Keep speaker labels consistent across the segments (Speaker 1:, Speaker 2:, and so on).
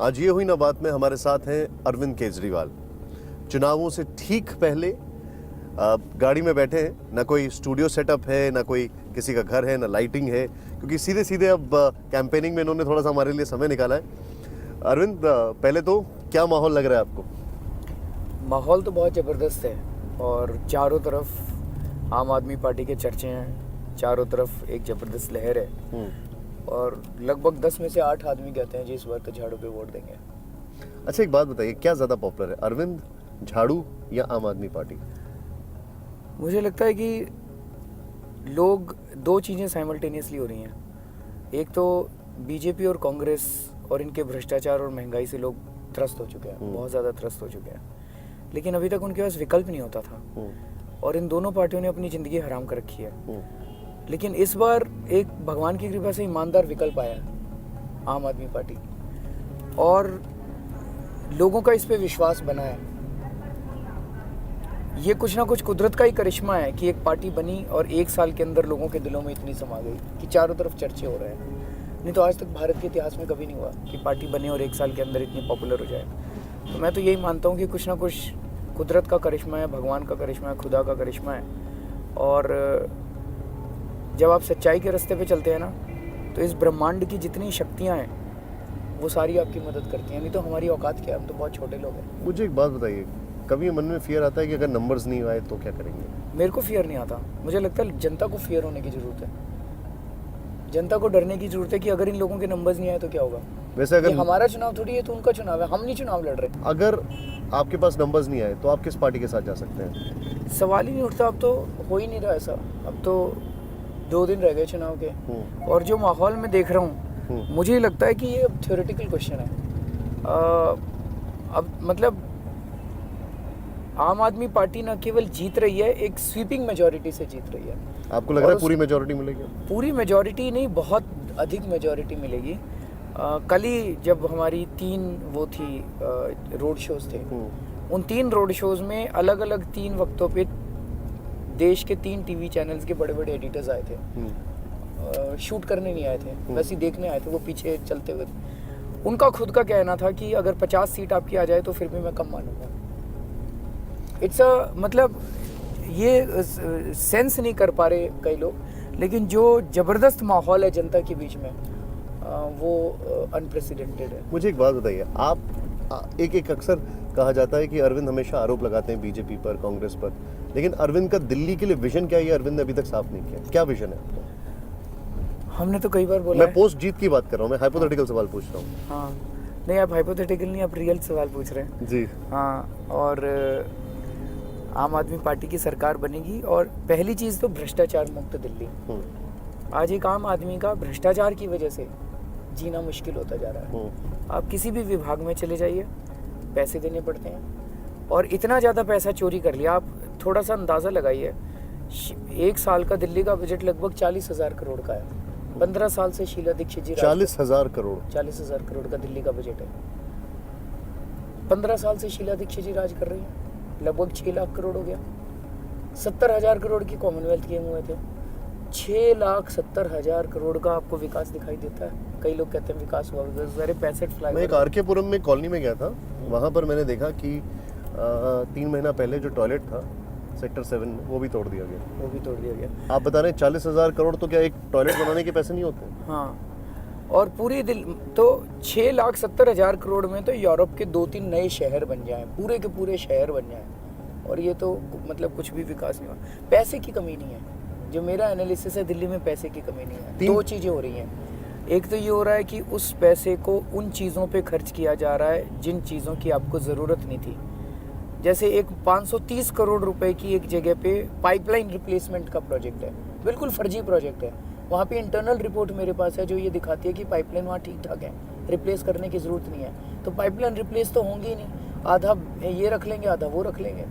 Speaker 1: आज ये हुई ना बात में हमारे साथ हैं अरविंद केजरीवाल। चुनावों से ठीक पहले गाड़ी में बैठे हैं, ना कोई स्टूडियो सेटअप है, ना कोई किसी का घर है, ना लाइटिंग है, क्योंकि सीधे सीधे अब कैंपेनिंग में इन्होंने थोड़ा सा हमारे लिए समय निकाला है। अरविंद, पहले तो क्या माहौल लग रहा है आपको?
Speaker 2: माहौल तो बहुत ज़बरदस्त है और चारों तरफ आम आदमी पार्टी के चर्चे हैं, चारों तरफ एक ज़बरदस्त लहर है और लगभग 10 में से 8 आदमी कहते हैं जी इस बार तो झाड़ू पे वोट देंगे।
Speaker 1: अच्छा, एक बात बताइए, क्या ज़्यादा पॉपुलर है, अरविंद, झाड़ू या आम आदमी पार्टी?
Speaker 2: मुझे लगता है कि लोग दो चीज़ें साइमल्टेनियसली हो रही हैं। एक तो बीजेपी और कांग्रेस और इनके भ्रष्टाचार और महंगाई से लोग त्रस्त हो चुके हैं, बहुत ज़्यादा त्रस्त हो चुके हैं, लेकिन अभी तक उनके पास विकल्प नहीं होता था और इन दोनों पार्टियों ने अपनी ज़िंदगी हराम कर रखी है। लेकिन इस बार एक भगवान की कृपा से ईमानदार विकल्प आया है, आम आदमी पार्टी, और लोगों का इस पे विश्वास बना है। ये कुछ ना कुछ कुदरत का ही करिश्मा है कि एक पार्टी बनी और 1 साल के अंदर लोगों के दिलों में इतनी समा गई कि चारों तरफ चर्चे हो रहे हैं। नहीं तो आज तक भारत के इतिहास में कभी नहीं हुआ कि पार्टी बने और 1 साल के अंदर इतनी पॉपुलर हो जाए। तो मैं तो यही मानता हूँ कि कुछ ना कुछ कुदरत का करिश्मा है, भगवान का करिश्मा है, खुदा का करिश्मा है। और जब आप सच्चाई के रास्ते पे चलते हैं ना, तो इस ब्रह्मांड की जितनी शक्तियाँ हैं वो सारी आपकी मदद करती हैं। नहीं तो हमारी औकात क्या है, हम तो बहुत छोटे लोग हैं।
Speaker 1: मुझे एक बात बताइए, कभी मन में फियर आता है कि अगर नंबर्स नहीं आए तो क्या करेंगे?
Speaker 2: मेरे को फियर नहीं आता। मुझे लगता है जनता को फियर होने की ज़रूरत है, जनता को डरने की ज़रूरत है कि अगर इन लोगों के नंबर्स नहीं आए तो क्या होगा।
Speaker 1: वैसे अगर
Speaker 2: हमारा चुनाव थोड़ी है, तो उनका चुनाव है, हम नहीं चुनाव लड़ रहे।
Speaker 1: अगर आपके पास नंबर्स नहीं आए तो आप किस पार्टी के साथ जा सकते हैं?
Speaker 2: सवाल ही नहीं उठता। अब तो हो ही नहीं रहा ऐसा। अब तो 2 दिन रह गए चुनाव के और जो माहौल में देख रहा हूँ, मुझे लगता है कि ये अब थ्योरेटिकल क्वेश्चन है। अब मतलब आम आदमी पार्टी न केवल जीत रही है, एक स्वीपिंग मेजॉरिटी से जीत रही है।
Speaker 1: आपको लग रहा है पूरी मेजॉरिटी मिलेगी? पूरी
Speaker 2: मेजॉरिटी नहीं, बहुत अधिक मेजॉरिटी मिलेगी। कल ही जब हमारी 3 वो थी रोड शोज थे, उन 3 रोड शोज में अलग अलग 3 वक्तों पे देश के 3 टीवी चैनल्स के बड़े बड़े एडिटर्स आए थे। शूट करने नहीं आए थे, बस ही देखने आए थे, वो पीछे चलते हुए। उनका खुद का कहना था कि अगर 50 सीट आपकी आ जाए तो फिर भी मैं कम मानूंगा। इट्स मतलब ये सेंस नहीं कर पा रहे कई लोग, लेकिन जो ज़बरदस्त माहौल है जनता के बीच में, वो अनप्रेसिडेंटेड है।
Speaker 1: मुझे एक बात बताइए, आप एक अक्सर कहा जाता है कि अरविंद हमेशा आरोप लगाते हैं बीजेपी पर, कांग्रेस पर, लेकिन अरविंद का दिल्ली के लिए विजन क्या है, ये अरविंद ने अभी तक साफ नहीं किया। क्या विजन है आपका?
Speaker 2: हमने तो कई बार बोला।
Speaker 1: मैं पोस्ट जीत की बात कर रहा हूँ, मैं हाइपोथेटिकल सवाल पूछ रहा हूँ।
Speaker 2: हाँ, नहीं, आप हाइपोथेटिकल नहीं, आप रियल सवाल पूछ रहे हैं
Speaker 1: जी।
Speaker 2: हाँ, और आम आदमी पार्टी की सरकार बनेगी और पहली चीज़ तो भ्रष्टाचार मुक्त दिल्ली। आज एक आम आदमी का भ्रष्टाचार की वजह से जीना मुश्किल होता जा रहा है। आप किसी भी विभाग में चले जाइए, पैसे देने पड़ते हैं और इतना ज़्यादा पैसा चोरी कर लिया। आप थोड़ा सा अंदाज़ा लगाइए, 1 साल का दिल्ली का बजट लगभग 40,000 करोड़ का है। 15 साल से शीला दीक्षित जी
Speaker 1: 40,000 करोड़
Speaker 2: 40,000 करोड़ का दिल्ली का बजट है। 15 साल से शीला दीक्षित जी राज कर रही है, लगभग 6 लाख करोड़ हो गया। 70,000 करोड़ की कॉमनवेल्थ गेम हुए थे, 6,70,000 करोड़ का आपको विकास दिखाई देता है? कई लोग कहते हैं विकास हुआ, 65 फ्लाई।
Speaker 1: मैं एक आरके पुरम में कॉलोनी में गया था, वहाँ पर मैंने देखा कि 3 महीना पहले जो टॉयलेट था सेक्टर 7 में, वो भी तोड़ दिया गया। आप बता रहे हैं 40,000 करोड़, तो क्या एक टॉयलेट बनाने के पैसे नहीं होते?
Speaker 2: हाँ, और पूरी तो 6,70,000 करोड़ में तो यूरोप के 2-3 नए शहर बन जाएं, पूरे के पूरे शहर बन जाएं, और ये तो मतलब कुछ भी विकास नहीं हुआ। पैसे की कमी नहीं है, जो मेरा एनालिसिस है, दिल्ली में पैसे की कमी नहीं है। 2 चीज़ें हो रही हैं। एक तो ये हो रहा है कि उस पैसे को उन चीज़ों पे खर्च किया जा रहा है जिन चीज़ों की आपको ज़रूरत नहीं थी। जैसे एक 530 करोड़ रुपए की एक जगह पे पाइपलाइन रिप्लेसमेंट का प्रोजेक्ट है, बिल्कुल फर्जी प्रोजेक्ट है। वहाँ पे इंटरनल रिपोर्ट मेरे पास है जो ये दिखाती है कि पाइपलाइन वहाँ ठीक ठाक है, रिप्लेस करने की ज़रूरत नहीं है। तो पाइपलाइन रिप्लेस तो होंगी ही नहीं, आधा ये रख लेंगे, आधा वो रख लेंगे।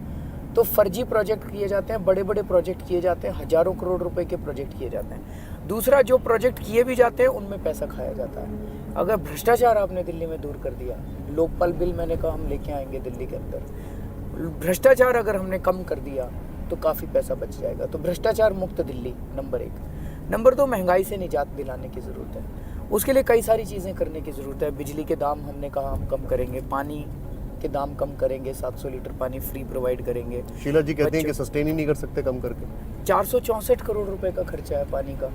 Speaker 2: तो फर्जी प्रोजेक्ट किए जाते हैं, बड़े बड़े प्रोजेक्ट किए जाते हैं, हज़ारों करोड़ रुपए के प्रोजेक्ट किए जाते हैं। दूसरा, जो प्रोजेक्ट किए भी जाते हैं उनमें पैसा खाया जाता है। अगर भ्रष्टाचार आपने दिल्ली में दूर कर दिया, लोकपाल बिल मैंने कहा हम लेके आएंगे दिल्ली के अंदर, भ्रष्टाचार अगर हमने कम कर दिया तो काफ़ी पैसा बच जाएगा। तो भ्रष्टाचार मुक्त दिल्ली नंबर 1। नंबर 2, महंगाई से निजात दिलाने की ज़रूरत है। उसके लिए कई सारी चीज़ें करने की ज़रूरत है। बिजली के दाम हमने कहा हम कम करेंगे, पानी के दाम कम करेंगे, 700 लीटर पानी फ्री प्रोवाइड करेंगे।
Speaker 1: शीला जी कहते हैं कि सस्टेन ही नहीं कर सकते कम करके।
Speaker 2: 464 करोड़ रुपए का खर्चा है पानी का।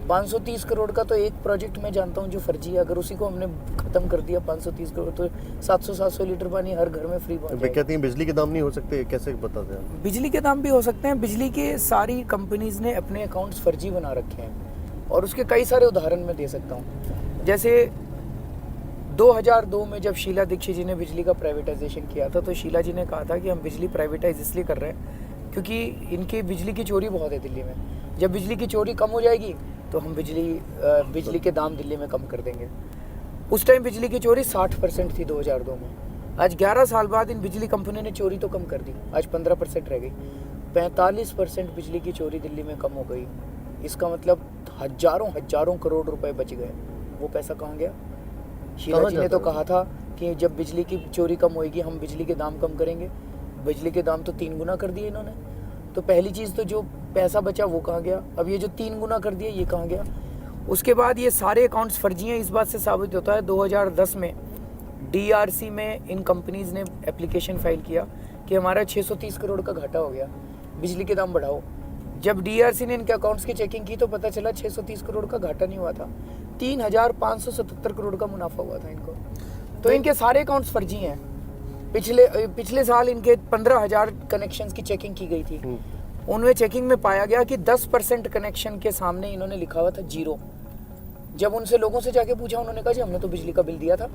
Speaker 2: 530 करोड़ का तो एक प्रोजेक्ट मैं जानता हूँ जो फर्जी है। अगर उसी को हमने खत्म कर दिया 530 करोड़, तो 700 लीटर पानी हर घर में फ्री पहुंच
Speaker 1: कहती हैं बिजली के दाम नहीं हो सकते, कैसे बताते हैं?
Speaker 2: बिजली के दाम भी हो सकते हैं। बिजली के सारी कंपनीज ने अपने अकाउंट्स फर्जी बना रखे हैं और उसके कई सारे उदाहरण मैं दे सकता हूँ। जैसे 2002 में जब शीला दीक्षित जी ने बिजली का प्राइवेटाइजेशन किया था, तो शीला जी ने कहा था कि हम बिजली प्राइवेटाइज इसलिए कर रहे हैं क्योंकि इनकी बिजली की चोरी बहुत है दिल्ली में। जब बिजली की चोरी कम हो जाएगी तो हम बिजली के दाम दिल्ली में कम कर देंगे। उस टाइम बिजली की चोरी 60% थी 2002 में। आज 11 साल बाद इन बिजली कंपनी ने चोरी तो कम कर दी, आज 15% रह गई। 45% बिजली की चोरी दिल्ली में कम हो गई। इसका मतलब हजारों करोड़ रुपए बच गए। वो पैसा कहाँ गया? शीला जी ने तो कहा था कि जब बिजली की चोरी कम होगी हम बिजली के दाम कम करेंगे। बिजली के दाम तो 3 गुना कर दिए इन्होंने। तो पहली चीज़ तो जो पैसा बचा वो कहाँ गया? अब ये जो 3 गुना कर दिया ये कहाँ गया? उसके बाद ये सारे अकाउंट्स फर्जी हैं। इस बात से साबित होता है 2010 में DRC में इन कंपनीज ने एप्लीकेशन फाइल किया कि हमारा 630 करोड़ का घाटा हो गया, बिजली के दाम बढ़ाओ। जब DRC ने इनके अकाउंट्स की चेकिंग की तो पता चला 630 करोड़ का घाटा नहीं हुआ था, 3577 करोड़ का मुनाफा हुआ था इनको। तो इनके सारे अकाउंट्स फर्जी हैं। पिछले साल इनके 15,000 कनेक्शंस की चेकिंग की गई थी। उनमें चेकिंग में पाया गया कि 10% कनेक्शन के सामने इन्होंने लिखा हुआ था 0। जब उनसे लोगों से जाके पूछा, उन्होंने कहा जी हमने तो बिजली का बिल दिया था।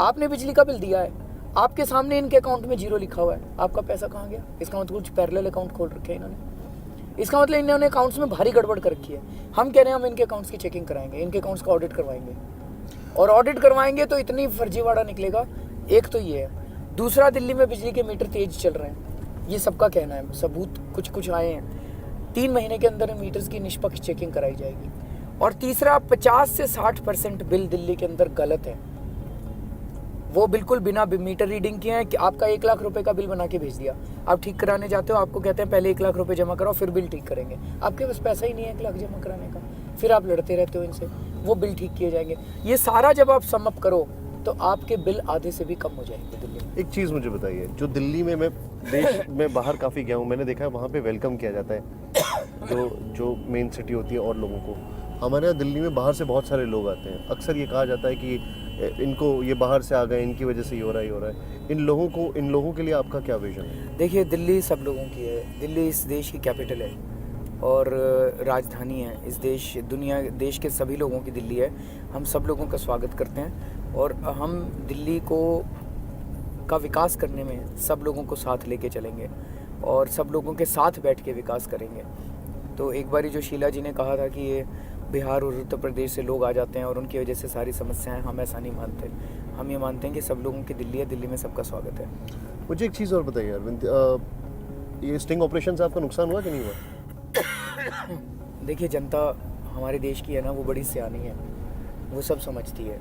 Speaker 2: आपने बिजली का बिल दिया है, आपके सामने इनके अकाउंट में 0 लिखा हुआ है, आपका पैसा कहाँ गया? इसका मतलब कुछ पैरेलल अकाउंट खोल रखे हैं इन्होंने। इसका मतलब इन्होंने अकाउंट्स में भारी गड़बड़ कर रखी है। हम कह रहे हैं हम इनके अकाउंट्स की चेकिंग कराएंगे, इनके अकाउंट्स का ऑडिट करवाएंगे, और ऑडिट करवाएंगे तो इतनी फर्जीवाड़ा निकलेगा। एक तो ये है। दूसरा, दिल्ली में बिजली के मीटर तेज चल रहे हैं, ये सबका कहना है, सबूत कुछ आए हैं। 3 महीने के अंदर इन मीटर्स की निष्पक्ष चेकिंग कराई जाएगी। और तीसरा, 50 से 60% बिल दिल्ली के अंदर गलत है। वो बिल्कुल बिना मीटर रीडिंग किए हैं कि आपका 1 लाख रुपए का बिल बना के भेज दिया। आप ठीक कराने जाते हो, आपको कहते हैं पहले 1 लाख रुपए जमा कराओ फिर बिल ठीक करेंगे। आपके पास पैसा ही नहीं है 1 लाख जमा कराने का, फिर आप लड़ते रहते हो इनसे, वो बिल ठीक किए जाएंगे। ये सारा जब आप सम अप करो तो आपके बिल आधे से भी कम हो जाएंगे दिल्ली में।
Speaker 1: एक चीज़ मुझे बताइए, जो दिल्ली में मैं देश में बाहर काफ़ी गया हूँ, मैंने देखा है वहाँ पे वेलकम किया जाता है जो मेन सिटी होती है और लोगों को। हमारे यहाँ दिल्ली में बाहर से बहुत सारे लोग आते हैं। अक्सर ये कहा जाता है कि इनको ये बाहर से आ गए, इनकी वजह से ही हो रहा है। इन लोगों के लिए आपका क्या विजन है?
Speaker 2: देखिए, दिल्ली सब लोगों की है। दिल्ली इस देश की कैपिटल है और राजधानी है। इस देश के सभी लोगों की दिल्ली है। हम सब लोगों का स्वागत करते हैं और हम दिल्ली का विकास करने में सब लोगों को साथ लेके चलेंगे और सब लोगों के साथ बैठ के विकास करेंगे। तो एक बारी जो शीला जी ने कहा था कि ये बिहार और उत्तर प्रदेश से लोग आ जाते हैं और उनकी वजह से सारी समस्याएं, हम ऐसा नहीं मानते। हम ये मानते हैं कि सब लोगों की दिल्ली है, दिल्ली में सबका स्वागत है।
Speaker 1: मुझे एक चीज़ और बताइए अरविंद, ये स्टिंग ऑपरेशन से आपका नुकसान हुआ कि नहीं हुआ?
Speaker 2: देखिए, जनता हमारे देश की है ना, वो बड़ी सियानी है, वो सब समझती है।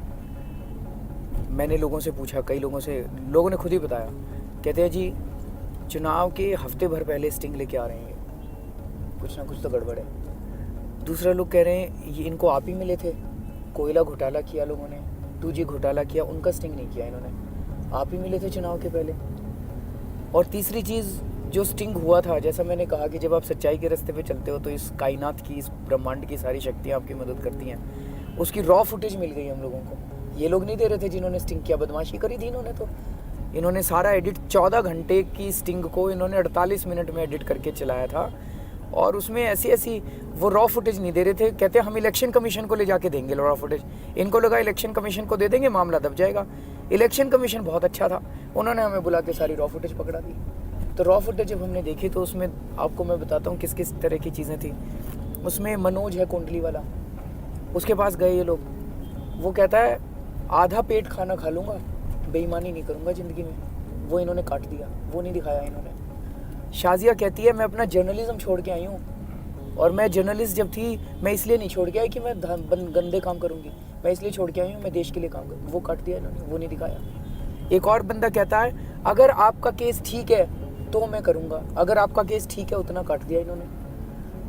Speaker 2: मैंने लोगों से पूछा, कई लोगों ने खुद ही बताया, कहते हैं जी चुनाव के हफ्ते भर पहले स्टिंग लेके आ रहे हैं, कुछ ना कुछ तो गड़बड़ है। दूसरा लोग कह रहे हैं ये इनको आप ही मिले थे, कोयला घोटाला किया लोगों ने, 2G घोटाला किया, उनका स्टिंग नहीं किया इन्होंने, आप ही मिले थे चुनाव के पहले। और तीसरी चीज़, जो स्टिंग हुआ था, जैसा मैंने कहा कि जब आप सच्चाई के रास्ते पे चलते हो तो इस कायनात की, इस ब्रह्मांड की सारी शक्तियाँ आपकी मदद करती हैं। उसकी रॉ फुटेज मिल गई हम लोगों को। ये लोग नहीं दे रहे थे जिन्होंने स्टिंग किया, बदमाशी करी थी इन्होंने। तो इन्होंने सारा एडिट, 14 घंटे की स्टिंग को इन्होंने 48 मिनट में एडिट करके चलाया था और उसमें ऐसी वो रॉ फुटेज नहीं दे रहे थे। कहते हैं हम इलेक्शन कमीशन को ले जाके देंगे रॉ फुटेज। इनको लगा इलेक्शन कमीशन को दे देंगे, मामला दब जाएगा। इलेक्शन कमीशन बहुत अच्छा था, उन्होंने हमें बुला के सारी रॉ फुटेज पकड़ा दी। तो रॉ फुटेज जब हमने देखी तो उसमें आपको मैं बताता हूँ किस किस तरह की चीज़ें थी। उसमें मनोज है कुंडली वाला, उसके पास गए ये लोग, वो कहता है आधा पेट खाना खा लूँगा, बेईमानी नहीं करूँगा ज़िंदगी में। वो इन्होंने काट दिया, वो नहीं दिखाया इन्होंने। शाजिया कहती है मैं अपना जर्नलिज्म छोड़ के आई हूँ, और मैं जर्नलिस्ट जब थी मैं इसलिए नहीं छोड़ के आई कि मैं गंदे काम करूँगी, मैं इसलिए छोड़ के आई हूँ मैं देश के लिए काम करूँ। वो काट दिया इन्होंने, वो नहीं दिखाया। एक और बंदा कहता है अगर आपका केस ठीक है तो मैं करूँगा, अगर आपका केस ठीक है, उतना काट दिया इन्होंने।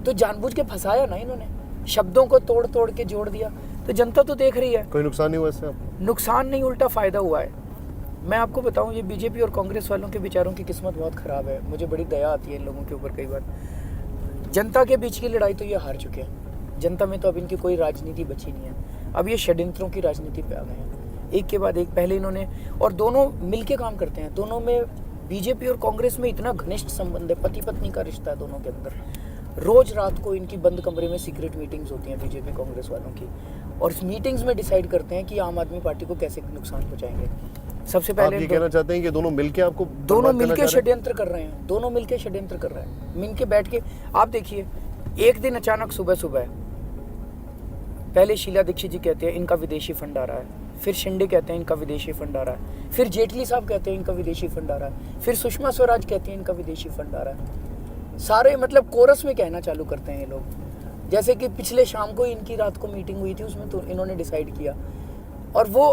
Speaker 2: तो जानबूझ के फंसाया ना इन्होंने, शब्दों को तोड़ तोड़ के जोड़ दिया। तो जनता तो देख रही है।
Speaker 1: कोई नुकसान नहीं हुआ इससे आपको?
Speaker 2: नुकसान नहीं, उल्टा फायदा हुआ है। मैं आपको बताऊं, ये बीजेपी और कांग्रेस वालों के बेचारों की किस्मत बहुत खराब है। मुझे बड़ी दया आती है इन लोगों के ऊपर कई बार। जनता के बीच की लड़ाई तो ये हार चुके हैं। जनता में तो अब इनकी कोई राजनीति बची नहीं है। अब ये षड्यंत्रों की राजनीति पे आ गए हैं, एक के बाद एक। पहले इन्होंने, और दोनों मिलके काम करते हैं, दोनों में बीजेपी और कांग्रेस में इतना घनिष्ठ संबंध है, पति पत्नी का रिश्ता है दोनों के अंदर। रोज रात को इनकी बंद कमरे में सीक्रेट मीटिंग्स होती हैं बीजेपी कांग्रेस वालों की, और इस मीटिंग्स में डिसाइड करते हैं कि आम आदमी पार्टी को कैसे नुकसान पहुंचाएंगे। सबसे पहले
Speaker 1: आप ये कहना चाहते हैं कि दोनों मिलके आपको
Speaker 2: दोनों मिलके षड्यंत्र कर रहे हैं, दोनों मिलके षड्यंत्र कर रहे हैं। मिलके बैठ के आप देखिए, एक दिन अचानक सुबह सुबह पहले शीला दीक्षित जी कहते हैं इनका विदेशी फंड आ रहा है, फिर शिंदे कहते हैं इनका विदेशी फंड आ रहा है, फिर जेटली साहब कहते हैं इनका विदेशी फंड आ रहा है, फिर सुषमा स्वराज कहती हैं इनका विदेशी फंड आ रहा है। सारे मतलब कोरस में कहना चालू करते हैं ये लोग। जैसे कि पिछले शाम को इनकी रात को मीटिंग हुई थी, उसमें तो इन्होंने डिसाइड किया। और वो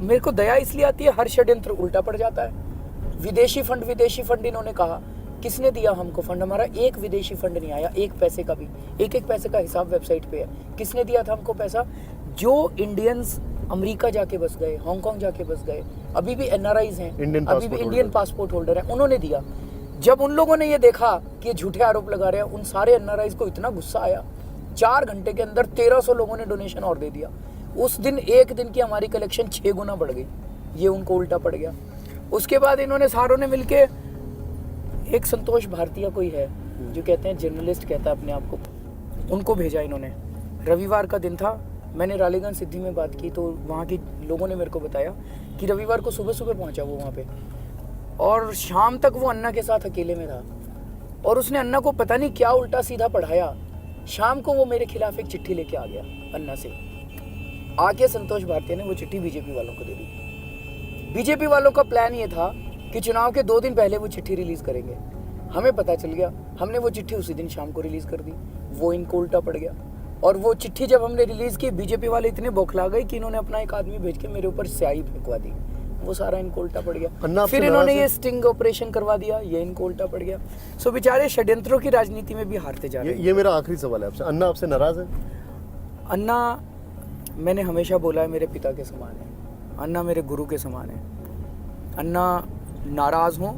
Speaker 2: मेरे को दया इसलिए आती है, हर षड्यंत्र उल्टा पड़ जाता है। विदेशी फंड इन्होंने कहा, किसने दिया हमको फंड? हमारा एक विदेशी फंड नहीं आया, एक पैसे का भी। एक पैसे का हिसाब वेबसाइट पे है। किसने दिया था हमको पैसा? जो इंडियंस अमेरिका जाके बस गए, हांगकांग जाके बस गए, अभी भी एनआरआईज हैं, अभी भी इंडियन पासपोर्ट होल्डर हैं, उन्होंने दिया। जब उन लोगों ने ये देखा कि झूठे आरोप लगा रहे हैं, उन सारे एनआरआईज को इतना गुस्सा आया, 4 घंटे के अंदर 1300 लोगों ने डोनेशन और दे दिया। उस दिन एक दिन की हमारी कलेक्शन 6 गुना बढ़ गई। ये उनको उल्टा पड़ गया। उसके बाद इन्होंने सारों ने मिलके, एक संतोष भारतीय कोई है जो कहते हैं जर्नलिस्ट कहता है अपने आप को, उनको भेजा इन्होंने। रविवार का दिन था, मैंने रालीगंज सिद्धि में बात की तो वहाँ के लोगों ने मेरे को बताया कि रविवार को सुबह सुबह पहुँचा वो वहाँ पे, और शाम तक वो अन्ना के साथ अकेले में था, और उसने अन्ना को पता नहीं क्या उल्टा सीधा पढ़ाया। शाम को वो मेरे खिलाफ एक चिट्ठी लेके आ गया अन्ना से। आके संतोष भारतीय ने वो चिट्ठी बीजेपी वालों को दे दी। बीजेपी वालों का प्लान ये था कि चुनाव के 2 दिन पहले वो चिट्ठी रिलीज करेंगे। हमें पता चल गया, हमने वो चिट्ठी उसी दिन शाम को रिलीज कर दी। वो इनको उल्टा पड़ गया। और वो चिट्ठी जब हमने रिलीज की, बीजेपी वाले इतने बौखला गए कि इन्होंने अपना एक आदमी भेज के मेरे ऊपर स्याही फेंकवा दी। वो सारा इनको उल्टा पड़ गया। फिर इन्होंने ये स्टिंग ऑपरेशन करवा दिया, ये इनको उल्टा पड़ गया। सो बेचारे षड्यंत्रों की राजनीति में भी हारते जा रहे हैं।
Speaker 1: ये मेरा आखिरी सवाल है आपसे, अन्ना आपसे नाराज है?
Speaker 2: अन्ना, मैंने हमेशा बोला है, मेरे पिता के समान है। अन्ना मेरे गुरु के समान है। अन्ना नाराज़ हों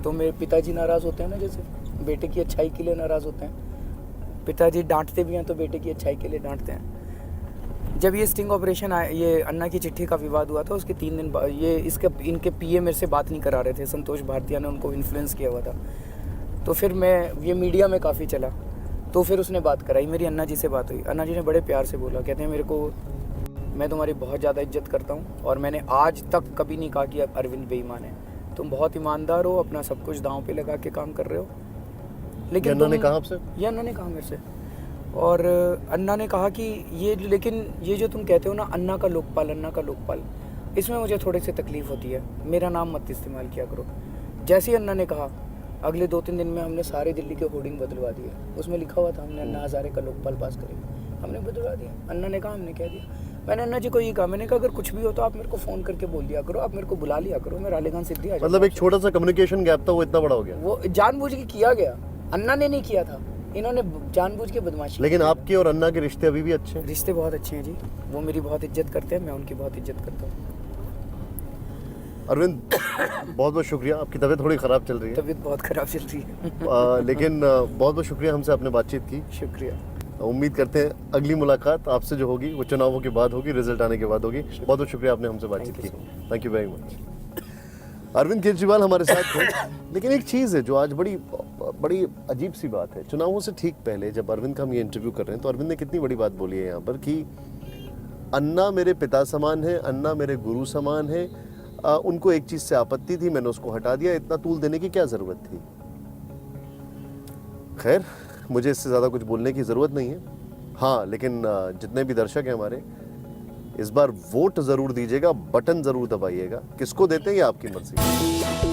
Speaker 2: तो मेरे पिताजी नाराज़ होते हैं ना, जैसे बेटे की अच्छाई के लिए नाराज़ होते हैं। पिताजी डांटते भी हैं तो बेटे की अच्छाई के लिए डांटते हैं। जब ये स्टिंग ऑपरेशन आया, ये अन्ना की चिट्ठी का विवाद हुआ था, उसके 3 दिन बाद इनके पीए मेरे से बात नहीं करा रहे थे। संतोष भारतीय ने उनको इन्फ्लुएंस किया हुआ था। तो फिर ये मीडिया में काफ़ी चला, तो फिर उसने बात कराई। मेरी अन्ना जी से बात हुई, अन्ना जी ने बड़े प्यार से बोला, कहते हैं मेरे को, मैं तुम्हारी बहुत ज़्यादा इज्जत करता हूँ और मैंने आज तक कभी नहीं कहा कि अब अरविंद बेईमान है। तुम बहुत ईमानदार हो, अपना सब कुछ दांव पे लगा के काम कर रहे हो। लेकिन
Speaker 1: अन्ना ने कहा आपसे?
Speaker 2: ये अन्ना ने कहा मेरे से। और अन्ना ने कहा कि लेकिन ये जो तुम कहते हो ना, अन्ना का लोकपाल, इसमें मुझे थोड़ी सी तकलीफ होती है। मेरा नाम मत इस्तेमाल किया करो। जैसे ही अन्ना ने कहा, अगले 2-3 दिन में हमने सारे दिल्ली के होर्डिंग बदलवा दिए। उसमें लिखा हुआ था हमने अन्ना हज़ारे का लोकपाल पास करेंगे, हमने बदलवा दिया। अन्ना ने कहा, हमने कह दिया। मैंने अन्ना जी को ये कहा, मैंने कहा अगर कुछ भी हो तो आप मेरे को फ़ोन करके बोल दिया करो, आप मेरे को बुला लिया करो, मैं रालीगंज सिद्धि आ जाऊंगा।
Speaker 1: मतलब एक छोटा सा कम्युनिकेशन गैप था, वो इतना बड़ा हो गया?
Speaker 2: वो जानबूझ के किया गया, अन्ना ने नहीं किया था, इन्होंने जानबूझ के बदमाशी।
Speaker 1: लेकिन आपके और अन्ना के रिश्ते अभी भी अच्छे हैं?
Speaker 2: रिश्ते बहुत अच्छे हैं जी। वो मेरी बहुत इज्जत करते हैं, मैं उनकी बहुत इज्जत करता हूँ।
Speaker 1: अरविंद, बहुत बहुत शुक्रिया। आपकी तबीयत थोड़ी ख़राब चल रही है?
Speaker 2: तबीयत बहुत ख़राब चल रही है।
Speaker 1: लेकिन बहुत बहुत शुक्रिया हमसे आपने बातचीत की।
Speaker 2: शुक्रिया।
Speaker 1: उम्मीद करते हैं अगली मुलाकात आपसे जो होगी वो चुनावों के बाद होगी, रिजल्ट आने के बाद होगी। बहुत बहुत शुक्रिया आपने हमसे बातचीत की। Thank you very much. Arvind Kejriwal हमारे साथ थे। लेकिन एक चीज़ है जो आज बड़ी अजीब सी बात है, चुनावों से ठीक पहले जब अरविंद का हम ये इंटरव्यू कर रहे हैं तो अरविंद ने कितनी बड़ी बात बोली है यहाँ पर कि अन्ना मेरे पिता समान है, अन्ना मेरे गुरु समान है। उनको एक चीज़ से आपत्ति थी, मैंने उसको हटा दिया। इतना तूल देने की क्या ज़रूरत थी? खैर, मुझे इससे ज़्यादा कुछ बोलने की ज़रूरत नहीं है। हाँ, लेकिन जितने भी दर्शक हैं हमारे, इस बार वोट ज़रूर दीजिएगा, बटन ज़रूर दबाइएगा। किसको देते हैं ये आपकी मर्जी।